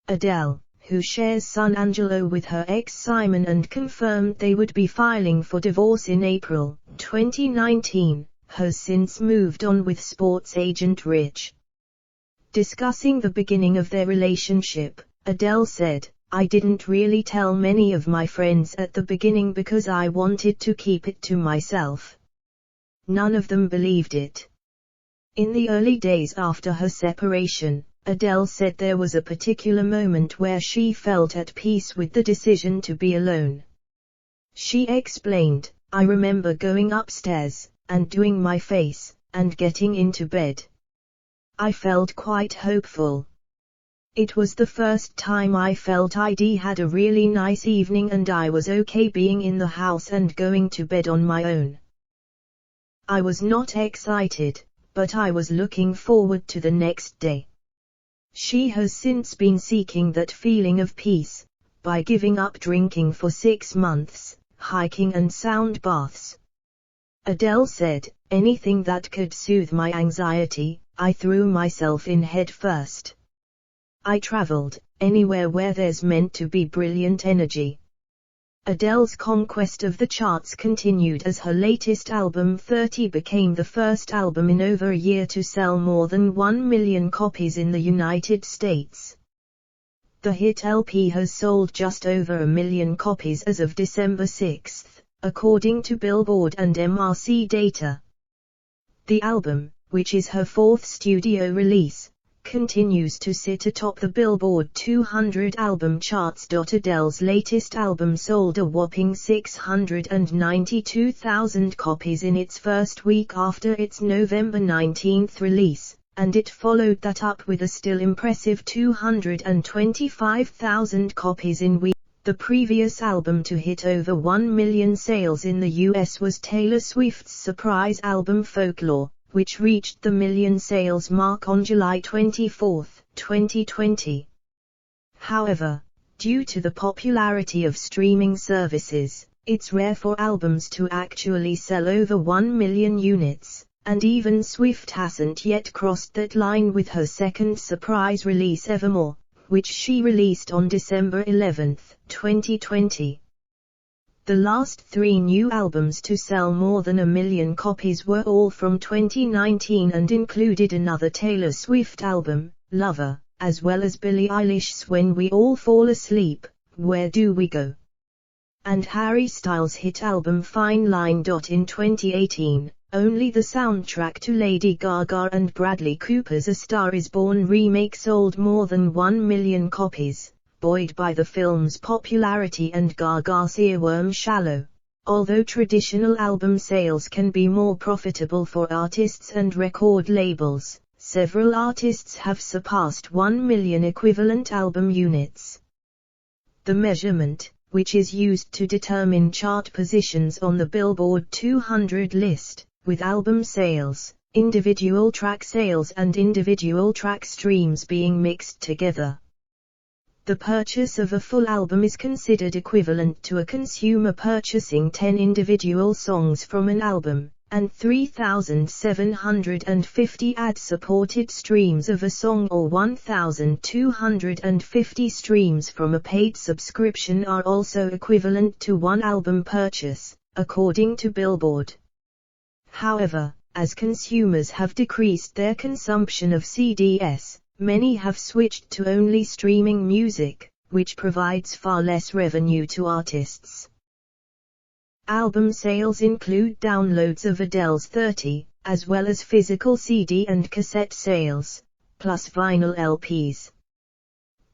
Adele, who shares son Angelo with her ex Simon and confirmed they would be filing for divorce in April 2019, has since moved on with sports agent Rich. Discussing the beginning of their relationship, Adele said, "I didn't really tell many of my friends at the beginning because I wanted to keep it to myself. None of them believed it." In the early days after her separation, Adele said there was a particular moment where she felt at peace with the decision to be alone. She explained, "I remember going upstairs, and doing my face, and getting into bed. I felt quite hopeful. It was the first time I felt I'd had a really nice evening and I was okay being in the house and going to bed on my own. I was not excited, but I was looking forward to the next day." She has since been seeking that feeling of peace, by giving up drinking for 6 months, hiking and sound baths. Adele said, "Anything that could soothe my anxiety, I threw myself in head first. I traveled, anywhere where there's meant to be brilliant energy." Adele's conquest of the charts continued as her latest album 30 became the first album in over a year to sell more than 1 million copies in the United States. The hit LP has sold just over 1 million copies as of December 6, according to Billboard and MRC data. The album, which is her 4th studio release, continues to sit atop the Billboard 200 album charts. Adele's latest album sold a whopping 692,000 copies in its first week after its November 19 release, and it followed that up with a still impressive 225,000 copies in week. The previous album to hit over 1 million sales in the US was Taylor Swift's surprise album Folklore, which reached the million sales mark on July 24, 2020. However, due to the popularity of streaming services, it's rare for albums to actually sell over 1 million units, and even Swift hasn't yet crossed that line with her second surprise release Evermore, which she released on December 11, 2020. The last 3 new albums to sell more than 1 million copies were all from 2019 and included another Taylor Swift album, Lover, as well as Billie Eilish's When We All Fall Asleep, Where Do We Go? And Harry Styles' hit album Fine Line. In 2018, only the soundtrack to Lady Gaga and Bradley Cooper's A Star Is Born remake sold more than 1 million copies, buoyed by the film's popularity and Gaga's earworm Shallow. Although traditional album sales can be more profitable for artists and record labels, several artists have surpassed 1 million equivalent album units. The measurement, which is used to determine chart positions on the Billboard 200 list, with album sales, individual track sales and individual track streams being mixed together. The purchase of a full album is considered equivalent to a consumer purchasing 10 individual songs from an album, and 3,750 ad-supported streams of a song or 1,250 streams from a paid subscription are also equivalent to one album purchase, according to Billboard. However, as consumers have decreased their consumption of CDs, many have switched to only streaming music, which provides far less revenue to artists. Album sales include downloads of Adele's 30, as well as physical CD and cassette sales, plus vinyl LPs.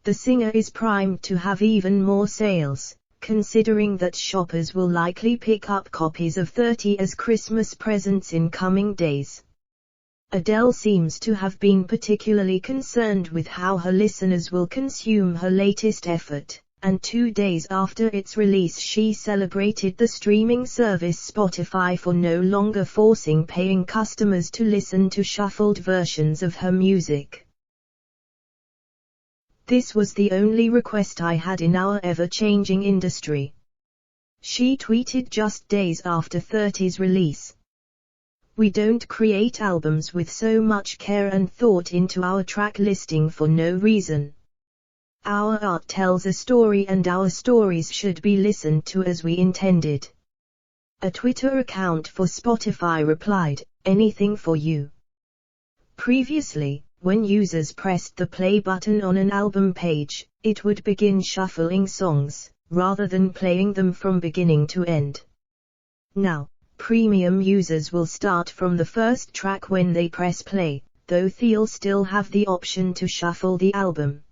The singer is primed to have even more sales, considering that shoppers will likely pick up copies of 30 as Christmas presents in coming days. Adele seems to have been particularly concerned with how her listeners will consume her latest effort, and 2 days after its release she celebrated the streaming service Spotify for no longer forcing paying customers to listen to shuffled versions of her music. "This was the only request I had in our ever-changing industry," she tweeted just days after 30's release. "We don't create albums with so much care and thought into our track listing for no reason. Our art tells a story and our stories should be listened to as we intended. A Twitter account for Spotify replied, "Anything for you." Previously, when users pressed the play button on an album page, it would begin shuffling songs, rather than playing them from beginning to end. Now, premium users will start from the first track when they press play, though they'll still have the option to shuffle the album.